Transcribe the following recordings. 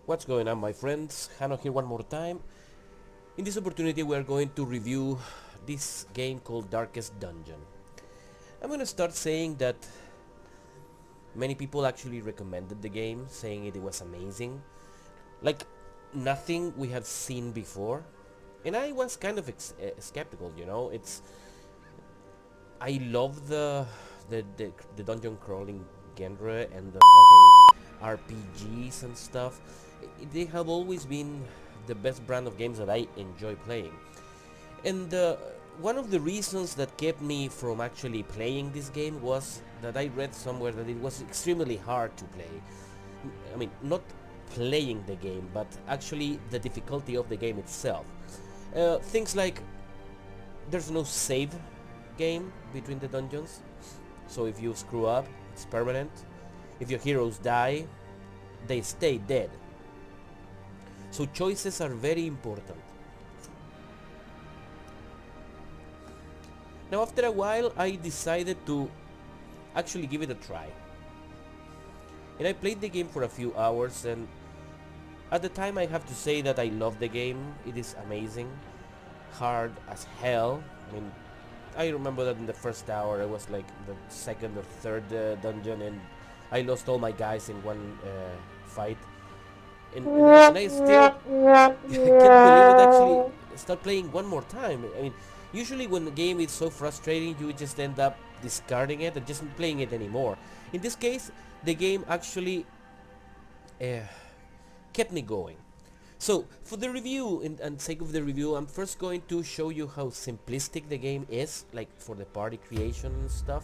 What's going on, my friends? Hano here one more time. In this opportunity we are going to review this game called Darkest Dungeon. I'm gonna start saying that many people actually recommended the game, saying it was amazing, like nothing we have seen before. And I was kind of skeptical, you know. I love the dungeon crawling genre and the fucking RPGs and stuff. They have always been the best brand of games that I enjoy playing. And one of the reasons that kept me from actually playing this game was that I read somewhere that it was extremely hard to play. I mean, not playing the game, but actually the difficulty of the game itself. Things like there's no save game between the dungeons, so if you screw up, it's permanent. If your heroes die, they stay dead. So choices are very important. Now after a while I decided to actually give it a try. And I played the game for a few hours, and at the time I have to say that I love the game. It is amazing. Hard as hell. I mean, I remember that in the first hour I was like the second or third dungeon, and I lost all my guys in one fight. And I still can't believe it, actually start playing one more time. I mean, usually when the game is so frustrating, you just end up discarding it and just not playing it anymore. In this case, the game actually kept me going. So, for the review, and sake of the review, I'm first going to show you how simplistic the game is, like for the party creation and stuff.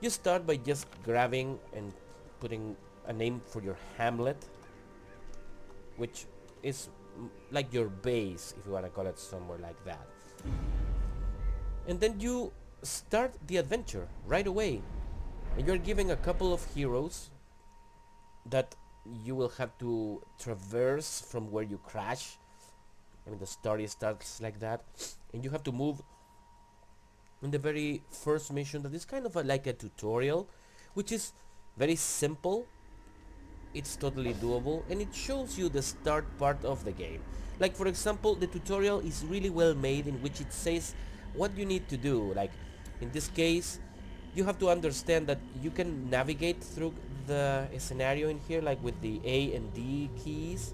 You start by just grabbing and putting a name for your hamlet, which is like your base, if you want to call it somewhere like that. And then you start the adventure right away. And you're given a couple of heroes that you will have to traverse from where you crash. I mean, the story starts like that, and you have to move in the very first mission that is kind of like a tutorial, which is very simple. It's totally doable, and it shows you the start part of the game. Like, for example, the tutorial is really well made, in which it says what you need to do. Like in this case, you have to understand that you can navigate through the scenario in here, like with the A and D keys,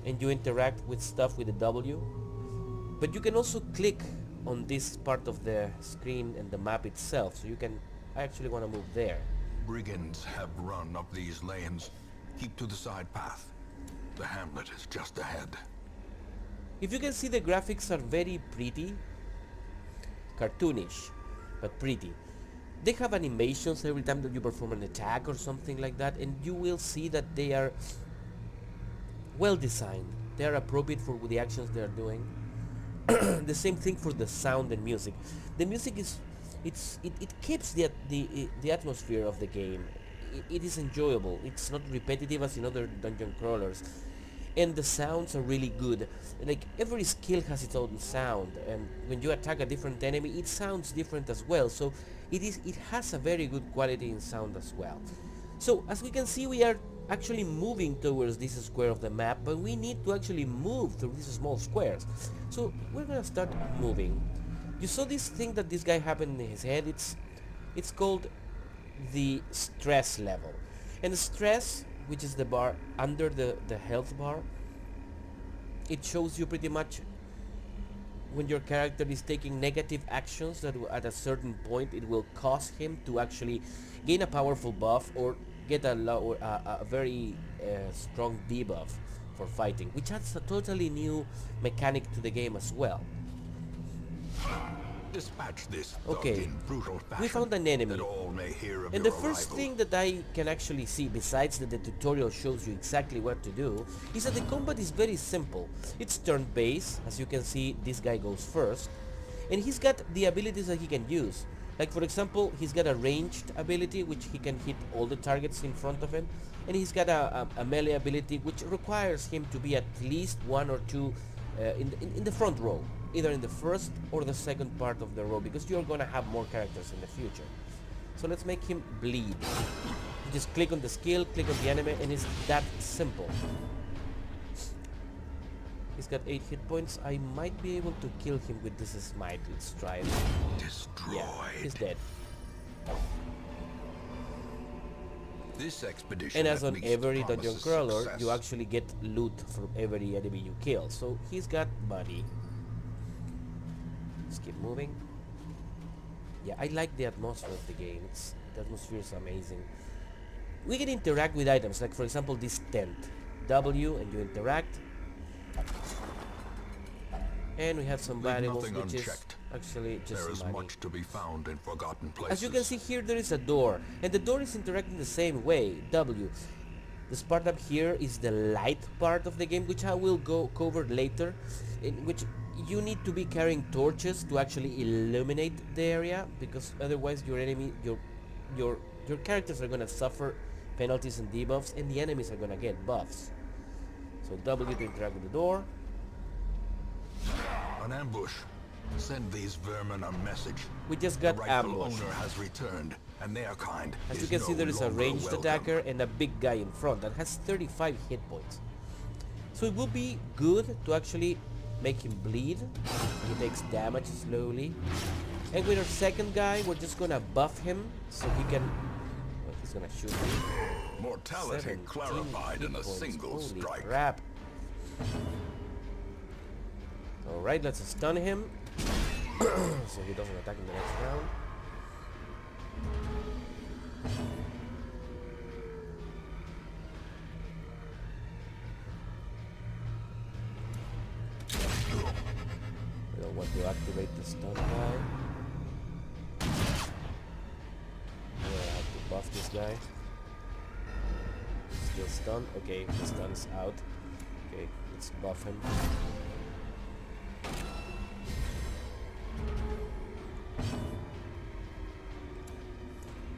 and you interact with stuff with the W. But you can also click on this part of the screen and the map itself, so you can... I actually want to move there. Brigands have run up these lanes. Keep to the side path. The hamlet is just ahead. If you can see, the graphics are very pretty, cartoonish, but pretty. They have animations every time that you perform an attack or something like that, and you will see that they are well designed. They are appropriate for the actions they are doing. The same thing for the sound and music. The music is... it keeps the atmosphere of the game. It is enjoyable. It's not repetitive as in other dungeon crawlers, and the sounds are really good. Like, every skill has its own sound, and when you attack a different enemy, it sounds different as well. So it has a very good quality in sound as well. So as we can see, we are actually moving towards this square of the map, but we need to actually move through these small squares. So we're gonna start moving. You saw this thing that this guy happened in his head. It's called the stress level. And the stress, which is the bar under the health bar, it shows you pretty much when your character is taking negative actions that at a certain point it will cause him to actually gain a powerful buff or get a very strong debuff for fighting, which adds a totally new mechanic to the game as well. Dispatch this Okay, in brutal fashion, we found an enemy, that all may hear of and your the first arrival. thing that I can actually see, besides that the tutorial shows you exactly what to do, is that the combat is very simple. It's turn-based. As you can see, this guy goes first, and he's got the abilities that he can use. Like, for example, he's got a ranged ability, which he can hit all the targets in front of him, and he's got a melee ability, which requires him to be at least one or two in the front row, either in the first or the second part of the row, because you're gonna have more characters in the future. So let's make him bleed. just click on the skill, click on the enemy, and it's that simple. He's got 8 hit points. I might be able to kill him with this smite. Let's try it. Destroyed. Yeah, he's dead. This expedition And as at on least every dungeon promises crawler, success. you actually get loot from every enemy you kill. So he's got money. Let's keep moving. Yeah, I like the atmosphere of the game. The atmosphere is amazing. We can interact with items, like for example this tent. W and you interact. And we have some valuables, nothing which is unchecked. actually just There is money. much to be found in forgotten places. As you can see here, there is a door, and the door is interacting the same way. W. This part up here is the light part of the game, which I will go cover later, in which you need to be carrying torches to actually illuminate the area, because otherwise your enemy, your characters are gonna suffer penalties and debuffs, and the enemies are gonna get buffs. So W to interact with the door. An ambush. Send these vermin a message. We just The got rightful ambushed. owner has returned, and their kind As you is can see, no there is a longer ranged welcome. attacker and a big guy in front that has 35 hit points. So it would be good to actually make him bleed. He takes damage slowly. And with our second guy, we're just gonna buff him so he can... Well, he's gonna shoot me. Mortality 17 clarified in a hit points. single Holy strike. crap. Alright, let's stun him. So he doesn't attack in the next round. We don't want to activate the stun guy. I'm gonna have to buff this guy. Still stunned. Okay, the stun's out. Okay, let's buff him.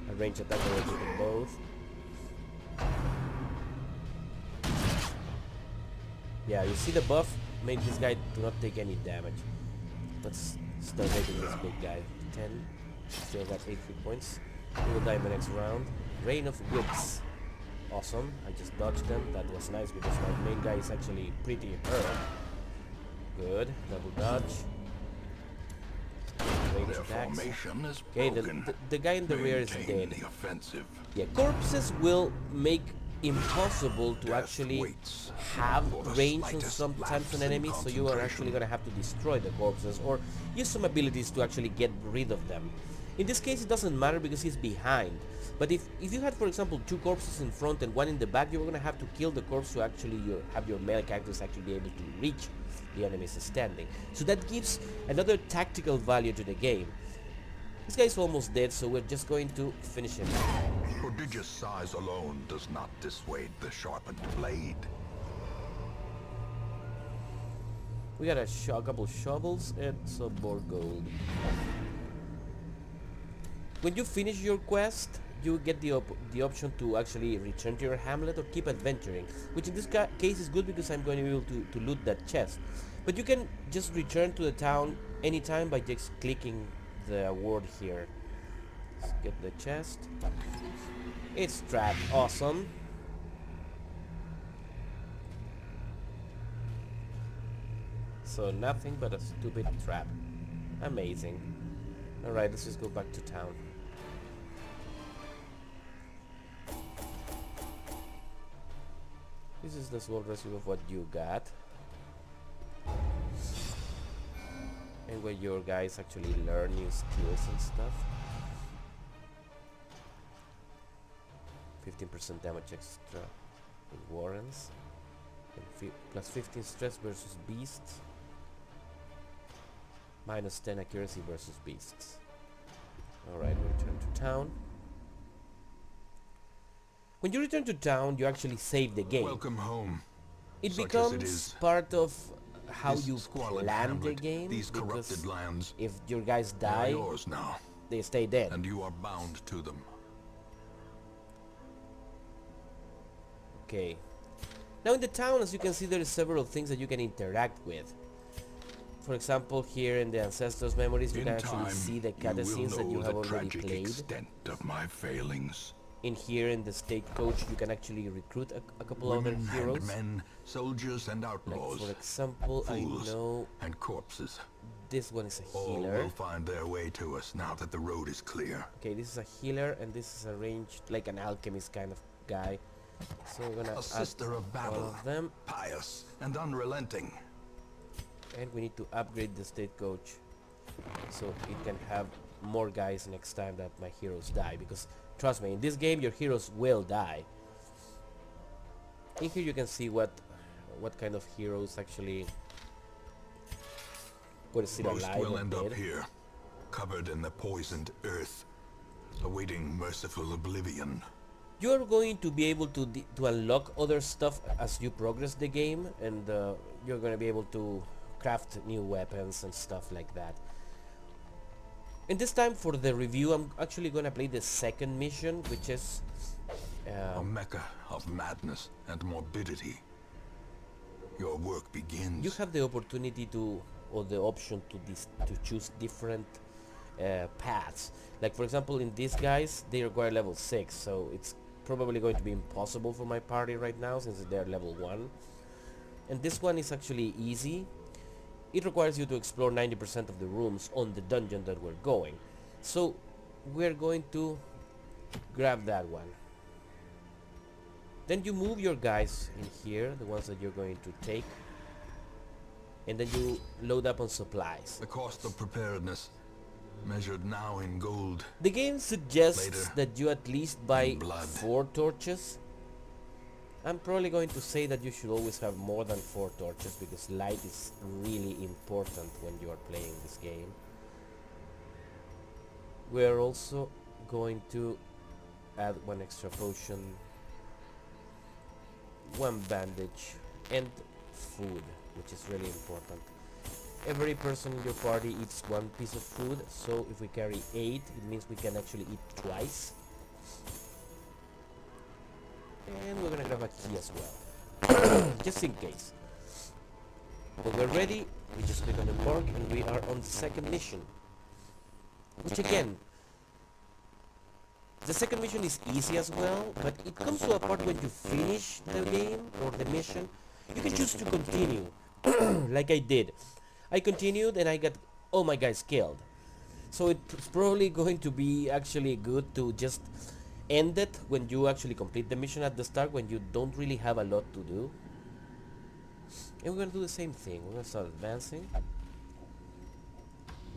A range attack will do them both. Yeah, you see the buff made this guy do not take any damage. Let's start making this big guy. 10. Still got 8 hit points. He will die in the next round. Rain of Whips. Awesome. I just dodged them. That was nice because my main guy is actually pretty hurt. Good. Double dodge. Range Their attacks. formation is Okay, broken. the guy in the rear is Maintain dead. the offensive. Yeah, corpses will make impossible to Death actually waits have for the range on slightest sometimes lapse on in enemies, so you are actually concentration. gonna have to destroy the corpses or use some abilities to actually get rid of them. In this case, it doesn't matter because he's behind. But if you had, for example, 2 corpses in front and 1 in the back, you're gonna have to kill the corpse to actually have your melee characters actually be able to reach the enemies standing. So that gives another tactical value to the game. This guy's almost dead, so we're just going to finish him. Prodigious size alone does not dissuade the sharpened blade. We got a couple shovels and some more gold. When you finish your quest, you get the option to actually return to your hamlet or keep adventuring, which in this case is good because I'm going to be able to loot that chest. But you can just return to the town anytime by just clicking the word here. Let's get the chest. It's trapped. Awesome. So nothing but a stupid trap. Amazing. Alright, let's just go back to town. This is the small resume of what you got. And where your guys actually learn new skills and stuff. 15% damage extra with warrens. And plus 15 stress versus beasts. Minus 10 accuracy versus beasts. Alright, we return to town. When you return to town, you actually save the game. Welcome home. It Such as becomes it is. part of how This you squalid plan the hamlet, game. These Because corrupted lands if your guys are die, yours now, they stay dead. and you are bound to them. Okay. Now in the town, as you can see, there are several things that you can interact with. For example, here in the Ancestors' Memories, you In can actually time, see the you will cutscenes that you know have the already tragic played. extent of my failings. In here in the stagecoach, you can actually recruit a couple other Women heroes. and men, soldiers and Like outlaws, for example, I fools know and corpses. this one is a All healer. will find their way to us now that the road is clear. Okay, this is a healer, and this is a ranged, like an alchemist kind of guy. So we're gonna A sister of add battle, all of them, pious and unrelenting. and we need to upgrade the stagecoach so it can have more guys next time that my heroes die. Because trust me, in this game your heroes will die. In here you can see what kind of heroes actually would still Most alive will or end up dead. here, covered in the poisoned earth, awaiting merciful oblivion. You're going to be able to unlock other stuff as you progress the game, and you're going to be able to craft new weapons and stuff like that. And this time for the review, I'm actually going to play the second mission, which is A mecca of madness and morbidity. Your work begins. you have the opportunity to, or the option to choose different paths. Like for example, in these guys, they require level 6, so it's probably going to be impossible for my party right now since they're level 1. And this one is actually easy. It requires you to explore 90% of the rooms on the dungeon that we're going. So we're going to grab that one. Then you move your guys in here, the ones that you're going to take. And then you load up on supplies. The cost of preparedness, measured now in gold. The game suggests Later, that you at least buy blood. 4 torches. I'm probably going to say that you should always have more than 4 torches because light is really important when you are playing this game. We're also going to add 1 extra potion, 1 bandage, and food, which is really important. Every person in your party eats 1 piece of food, so if we carry 8, it means we can actually eat twice. And we're gonna grab a key as well, just in case. When we're ready, we just click on embark and we are on the second mission. Which again, the second mission is easy as well, but it comes to a part when you finish the game or the mission, you can choose to continue, like I did. I continued and I got all my guys killed. So it's probably going to be actually good to just end it when you actually complete the mission at the start, when you don't really have a lot to do. And we're gonna do the same thing. We're gonna start advancing,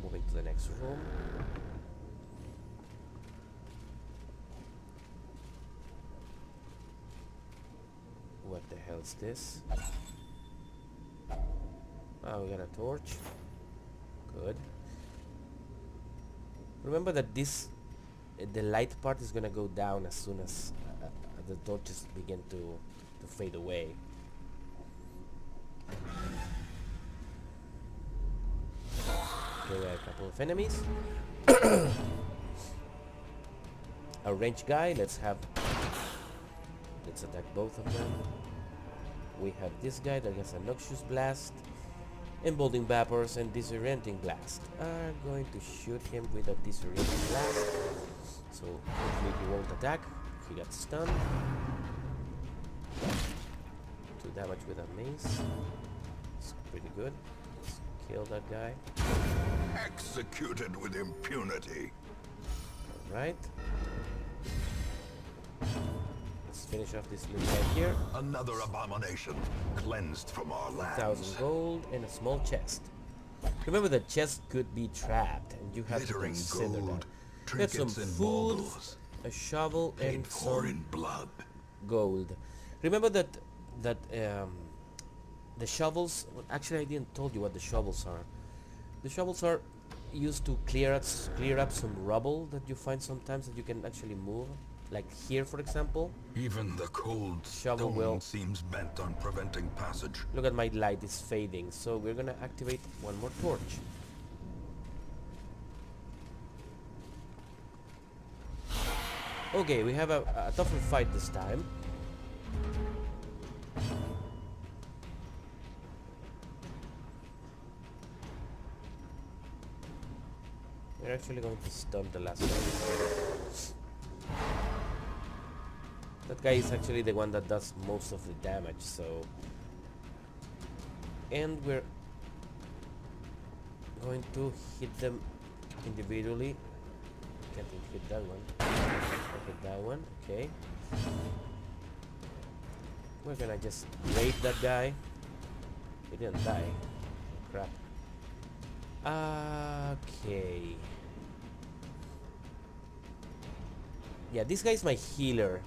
moving to the next room. What the hell is this? Oh, we got a torch. Good. Remember that this the light part is gonna go down as soon as the torches begin to fade away. Okay, we have a couple of enemies. A ranged guy. Let's attack both of them. We have this guy that has a noxious blast, emboldening vapors, and disorienting blast. I'm going to shoot him with a disorienting blast, so hopefully he won't attack. He got stunned. 2 damage with a mace. It's pretty good. Let's kill that guy. Executed with impunity. Alright. Let's finish off this little guy here. Another abomination, cleansed from our lands. 1,000 gold and a small chest. Remember that chest could be trapped, and you have Glittering to consider gold, that. Get some trinkets and food, baubles, a shovel, paid and for some in blood. gold. Remember that the shovels. Well, actually, I didn't told you what the shovels are. The shovels are used to clear up some rubble that you find sometimes that you can actually move. Like here, for example. Even the cold Shovel stone will- seems bent on preventing passage. Look at my light is fading, so we're gonna activate 1 more torch. Okay, we have a tougher fight this time. We're actually going to stun the last one. That guy is actually the one that does most of the damage, so... And we're going to hit them individually. Can't hit that one. I'll hit that one, okay. We're gonna just rape that guy. He didn't die. Crap. Okay. Yeah, this guy's my healer.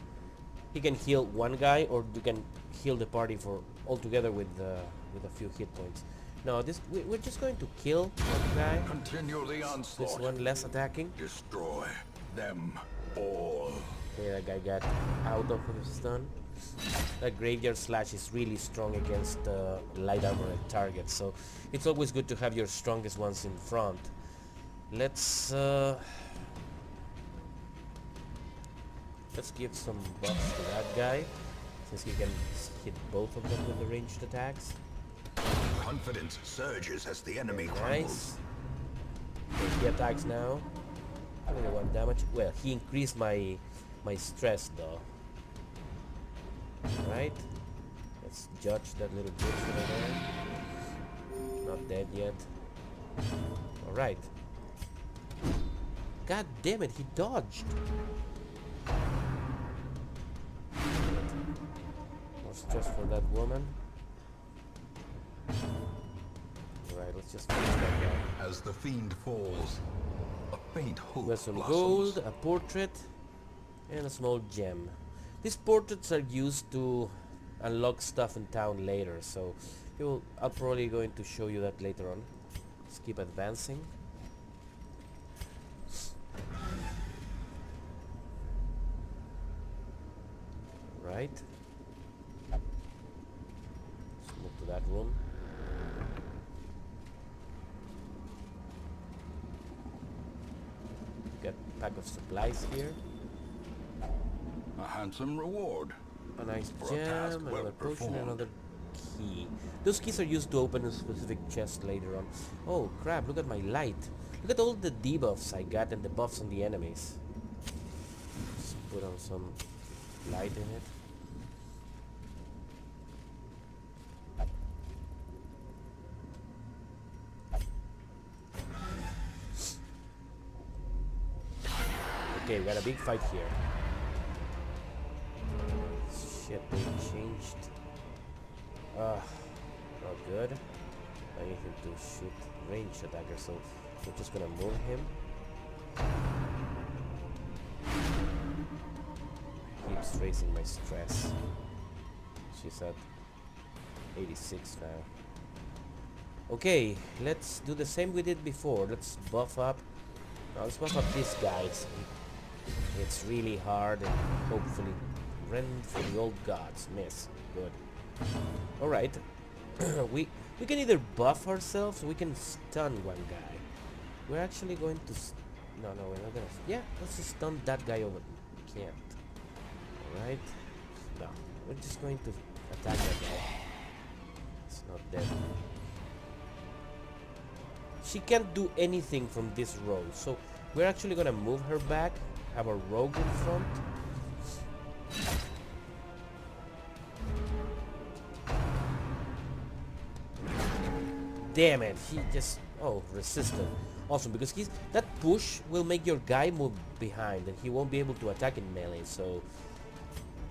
He can heal one guy, or you can heal the party for altogether with a few hit points. No, we're just going to kill one guy. Continue the onslaught. This one less attacking. Destroy them all. Okay, that guy got out of his stun. That graveyard slash is really strong against light armored targets, so it's always good to have your strongest ones in front. Let's give some buffs to that guy, since he can hit both of them with the ranged attacks. Confidence surges as the enemy crumbles. Nice. Okay, he attacks now. 21 damage. Well, he increased my stress though. Right. Let's judge that little bitch over there. Not dead yet. Alright. God damn it, he dodged. More stress for that woman. Alright, let's just finish that guy. As the fiend falls, a faint hope There's some blossoms. gold, a portrait, and a small gem. These portraits are used to unlock stuff in town later, so I'm probably going to show you that later on. Let's keep advancing. Right. Let's move to that room. Get a pack of supplies here. A handsome reward. A nice For a task gem, well another potion, performed. another key. Those keys are used to open a specific chest later on. Oh crap, look at my light. Look at all the debuffs I got and the buffs on the enemies. Let's put on some light in it. Okay, we got a big fight here. Shit, they changed. Not good. I need him to shoot ranged attacker, so we're just gonna move him. Keeps raising my stress. She's at 86 now. Okay, let's do the same we did before. Let's buff up. Now let's buff up these guys. It's really hard, and hopefully rend for the old gods. Miss. Good. Alright. we can either buff ourselves or we can stun one guy. We're actually going to... No, we're not gonna... Yeah, let's just stun that guy over... We can't. Alright. No, we're just going to attack that guy. It's not dead. She can't do anything from this row, so we're actually gonna move her back, have a rogue in front. Damn it, he just... Oh, resisted. Awesome, because that push will make your guy move behind and he won't be able to attack in melee, so...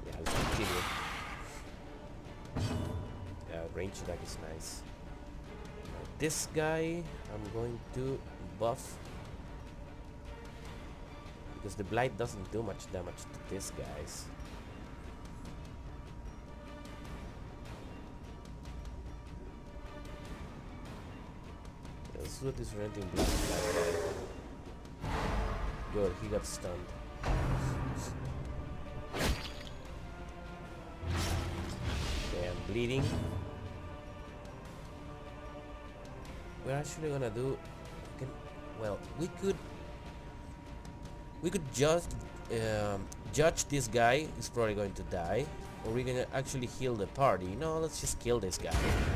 Yeah, let's continue. Yeah, range attack is nice. Now, this guy, I'm going to buff. Because the blight doesn't do much damage to these guys. Let's do this renting blight to that guy. Good, he got stunned. Okay, I'm bleeding. We're actually gonna do... Well, we could just judge this guy is probably going to die, or we're gonna actually heal the party. No, let's just kill this guy.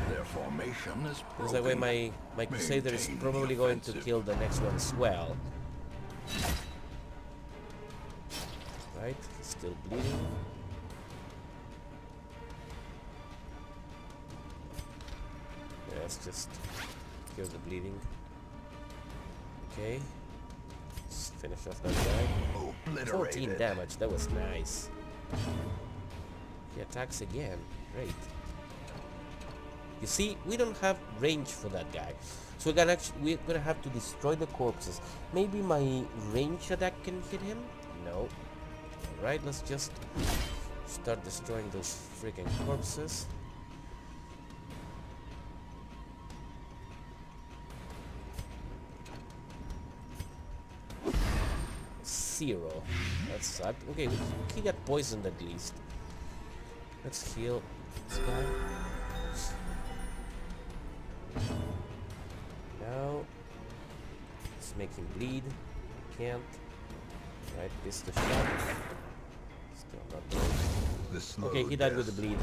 Their formation is Because that way my Crusader is Maintain probably the going to offensive. kill the next one as well. Right, he's still bleeding. let's just cure the bleeding. Okay. Let's finish off that guy. 14 Obliterated. damage, that was nice. He attacks again. Great. You see, we don't have range for that guy. So we're gonna have to destroy the corpses. Maybe my range attack can hit him? No. Alright, let's just start destroying those freaking corpses. Zero. That sucked. Okay, he got poisoned at least. Let's heal this guy. Now, let's make him bleed. Can't. Right, pistol shot. Still not dead. Okay, he died with the bleed.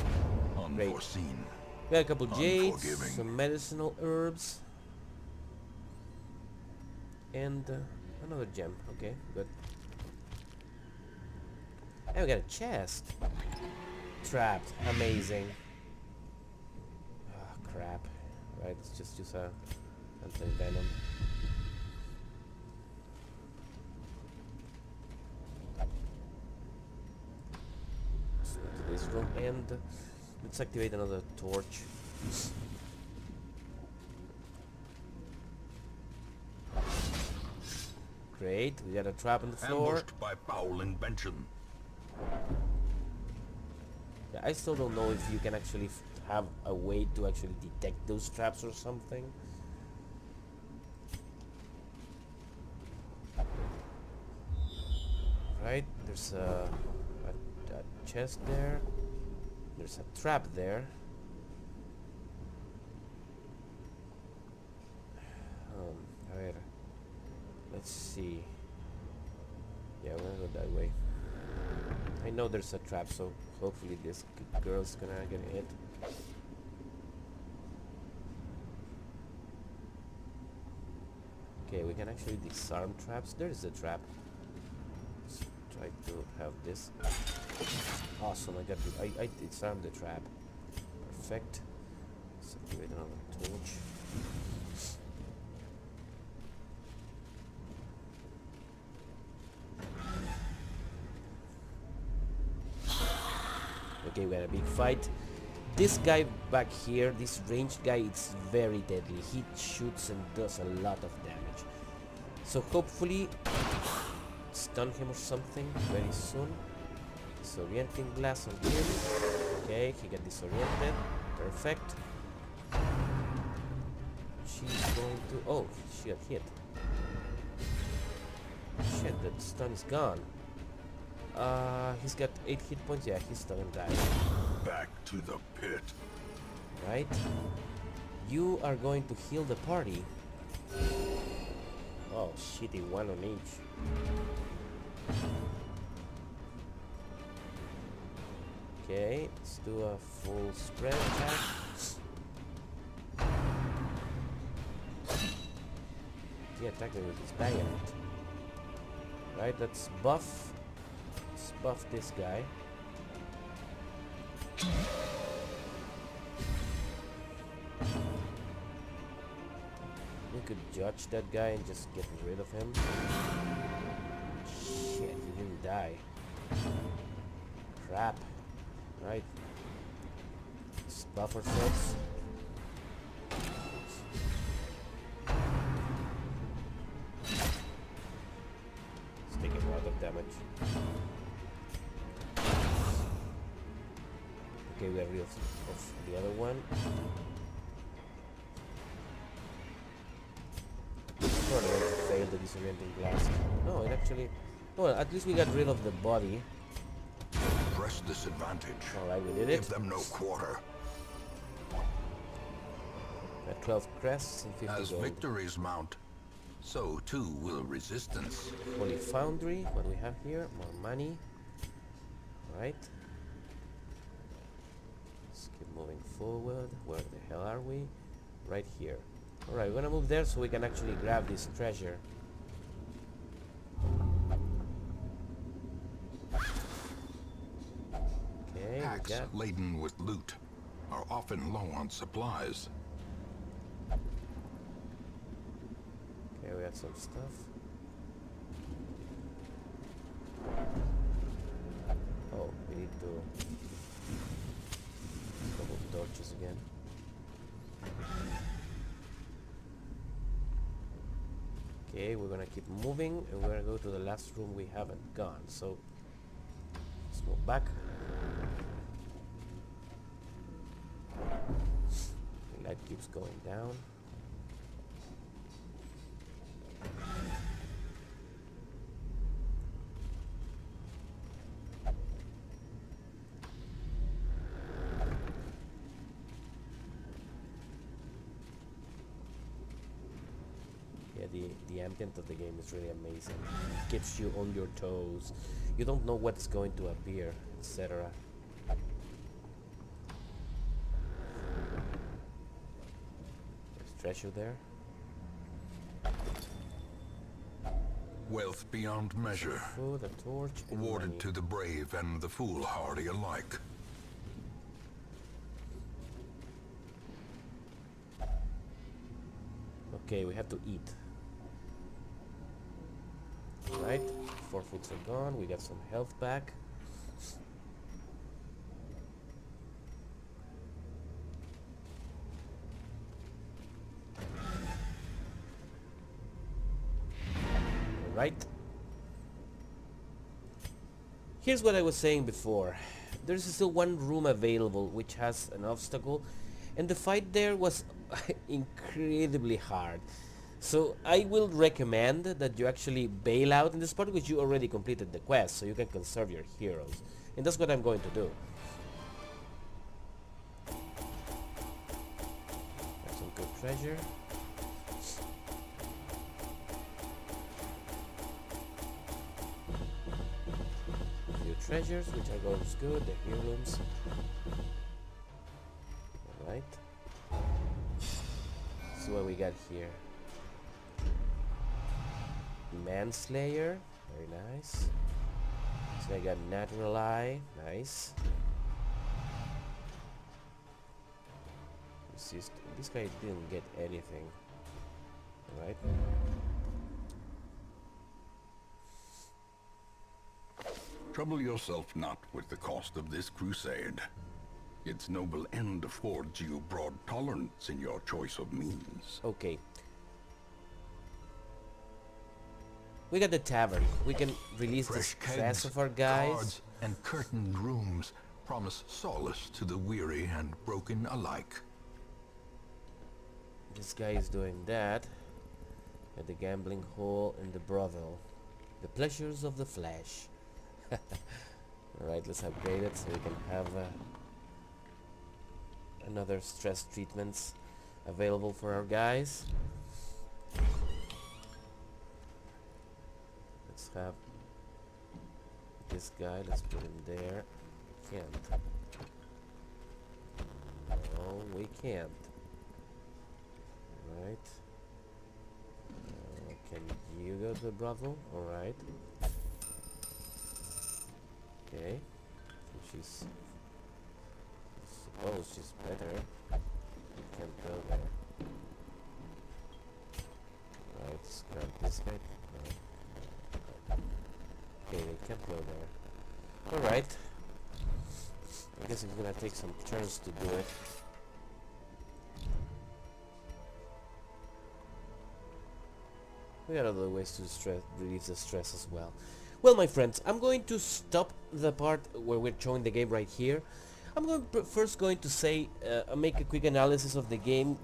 Great. Unforeseen. We got a couple jades, Unforgiving. some medicinal herbs, and another gem. Okay, good. And we got a chest. Trapped. Amazing. Ah, crap. Right, let's just use a anti-venom. Let's go to this room and let's activate another torch. Great, we got a trap on the floor. Ambushed by foul invention. Yeah, I still don't know if you can actually have a way to actually detect those traps or something. Right, there's a chest there. There's a trap there. A ver. Let's see. Yeah, we're gonna go that way. I know there's a trap, so hopefully this girl's gonna get hit. Okay, we can actually disarm traps. There is a trap. Let's try to have this. Awesome, I disarmed the trap. Perfect. Let's activate another torch. Okay, we had a big fight. This guy back here, this ranged guy, it's very deadly. He shoots and does a lot of damage. So hopefully stun him or something very soon. Disorienting blast on him. Okay, he got disoriented. Perfect. She's going to... Oh, she got hit. Shit, that stun is gone. He's got 8 hit points. Yeah, he's still gonna die. Back to the pit. Right? You are going to heal the party. Oh, shitty, one on each. Okay, let's do a full spread attack. He attacked me with his bayonet. Right, let's buff. Let's buff this guy. We could judge that guy and just get rid of him. Shit, he didn't die. Crap. Right. Let's buff ourselves. Let's take a lot of damage. Okay, we are rid of the other one. Probably going to fail the disorienting blast. No, it actually... Well, at least we got rid of the body. Press disadvantage. Alright, we did it. Give them no quarter. Got 12 crests and 50 As gold. victories mount, so too will resistance. Holy Foundry, what do we have here? More money. Alright. Let's keep moving forward. Where the hell are we? Right here. Alright, we're gonna move there so we can actually grab this treasure. Okay, Packs we got... laden with loot are often low on supplies. got some stuff. Oh, we need to couple of torches again. Okay, we're gonna keep moving and we're gonna go to the last room we haven't gone. So let's move back. The light keeps going down. The ambient of the game is really amazing. It keeps you on your toes. You don't know what's going to appear, etc. There's treasure there. Wealth beyond measure, Food, a torch, and awarded money. to the brave and the foolhardy alike. Okay, we have to eat. Right, 4 foods are gone. We got some health back. Right. Here's what I was saying before. There's still one room available which has an obstacle, and the fight there was incredibly hard. So I will recommend that you actually bail out in this part because you already completed the quest, so you can conserve your heroes. And that's what I'm going to do. Got some good treasure. Few treasures, which are going good, the heirlooms. Alright. So what we got here. Manslayer, very nice. So I got Natural Eye, nice. This guy didn't get anything. Alright. Trouble yourself not with the cost of this crusade. Its noble end affords you broad tolerance in your choice of means. Okay. We got the tavern. We can release the Fresh stress kegs, of our guys. cards, and curtained rooms promise solace to the weary and broken alike. This guy is doing that. At the gambling hall and the brothel. The pleasures of the flesh. Alright, let's upgrade it so we can have another stress treatments available for our guys. Let's have this guy, let's put him there. We can't. No, we can't. Right. Can you go to the brothel? Alright. Okay. So she's... I suppose she's better. You can't go there. Right, let's grab this guy. No. Okay, they can't go there. Alright. I guess it's gonna take some turns to do it. We got other ways to release the stress as well. Well, my friends, I'm going to stop the part where we're showing the game right here. I'm first going to say, make a quick analysis of the game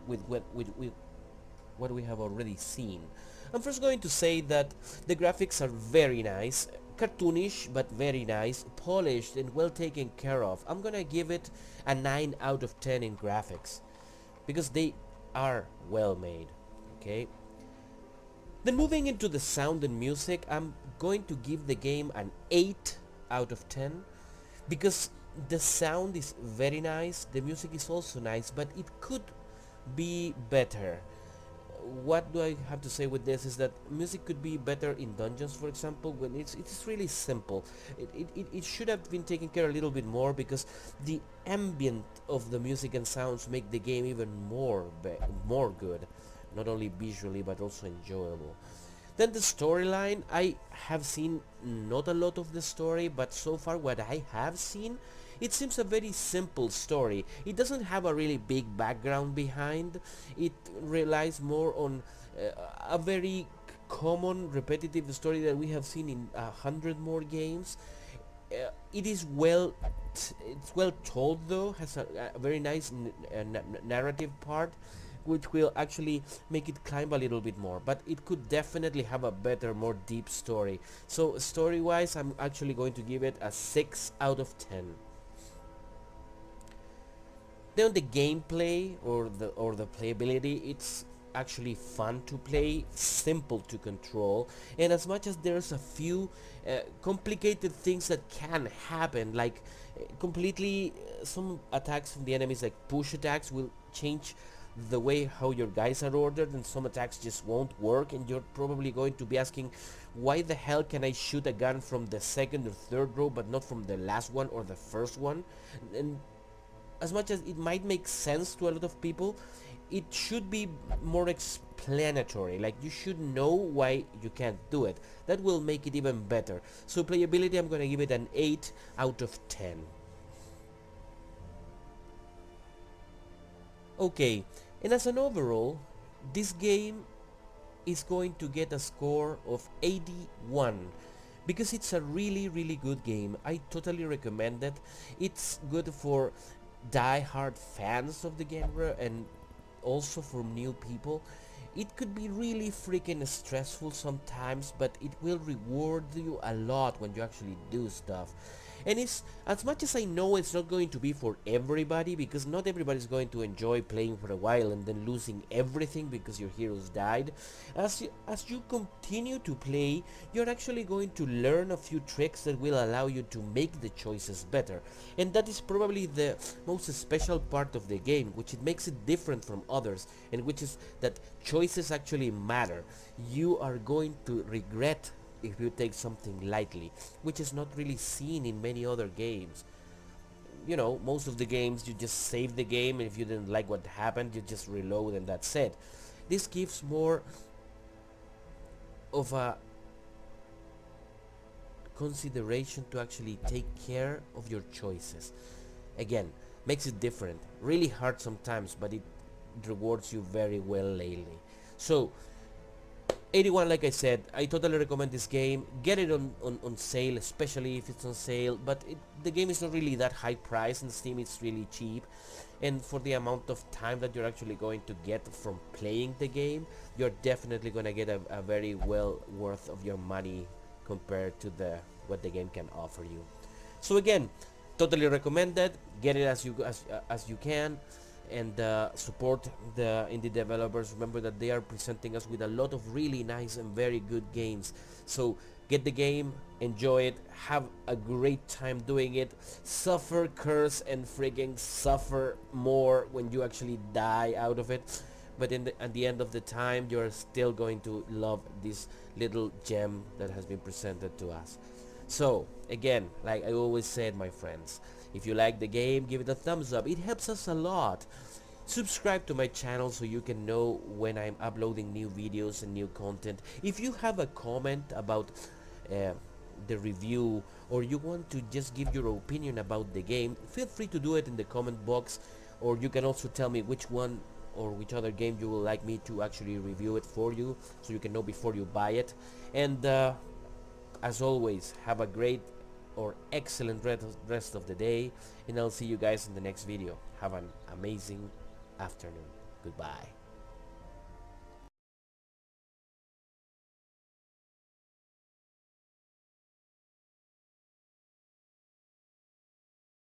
with what we have already seen. I'm first going to say that the graphics are very nice, cartoonish but very nice, polished and well taken care of. I'm gonna give it a 9 out of 10 in graphics because they are well made. Okay. Then moving into the sound and music, I'm going to give the game an 8 out of 10 because the sound is very nice, the music is also nice, but it could be better. What do I have to say with this is that music could be better in dungeons, for example, when it's really simple. It should have been taken care a little bit more because the ambient of the music and sounds make the game even more good. not only visually but also enjoyable. Then the storyline, I have seen not a lot of the story, but so far what I have seen, it seems a very simple story. It doesn't have a really big background behind. It relies more on a very common repetitive story that we have seen in 100 more games. It is it's well told though, has a very nice narrative part, which will actually make it climb a little bit more, but it could definitely have a better, more deep story. So story wise, I'm actually going to give it a 6 out of 10. Then the gameplay or the playability, it's actually fun to play, simple to control, and as much as there's a few complicated things that can happen, like completely some attacks from the enemies, like push attacks, will change the way how your guys are ordered, and some attacks just won't work, and you're probably going to be asking, why the hell can I shoot a gun from the second or third row but not from the last one or the first one? And as much as it might make sense to a lot of people, it should be more explanatory. Like, you should know why you can't do it. That will make it even better. So playability, I'm gonna give it an 8 out of 10. Okay, and as an overall, this game is going to get a score of 81 because it's a really good game. I totally recommend it. It's good for die-hard fans of the genre and also for new people. It could be really freaking stressful sometimes, but it will reward you a lot when you actually do stuff. And it's, as much as I know it's not going to be for everybody, because not everybody's going to enjoy playing for a while and then losing everything because your heroes died. As you continue to play, you're actually going to learn a few tricks that will allow you to make the choices better. And that is probably the most special part of the game, which it makes it different from others, and which is that choices actually matter. You are going to regret if you take something lightly, which is not really seen in many other games. You know, most of the games you just save the game, and if you didn't like what happened, you just reload and that's it. This gives more of a consideration to actually take care of your choices. Again, makes it different. Really hard sometimes, but it rewards you very well lately. So 81, like I said, I totally recommend this game. Get it on sale, especially if it's on sale, but the game is not really that high price, and Steam it's really cheap, and for the amount of time that you're actually going to get from playing the game, you're definitely going to get a very well worth of your money compared to what the game can offer you. So again, totally recommend that. Get it as you can, and support the indie developers. Remember that they are presenting us with a lot of really nice and very good games. So get the game, enjoy it, have a great time doing it, suffer, curse, and friggin' suffer more when you actually die out of it. But at the end of the time, you're still going to love this little gem that has been presented to us. So again, like I always said, my friends, if you like the game, give it a thumbs up. It helps us a lot. Subscribe to my channel so you can know when I'm uploading new videos and new content. If you have a comment about the review, or you want to just give your opinion about the game, feel free to do it in the comment box, or you can also tell me which one or which other game you would like me to actually review it for you, so you can know before you buy it. And as always, have a great or excellent rest of the day, and I'll see you guys in the next video. Have an amazing afternoon. Goodbye.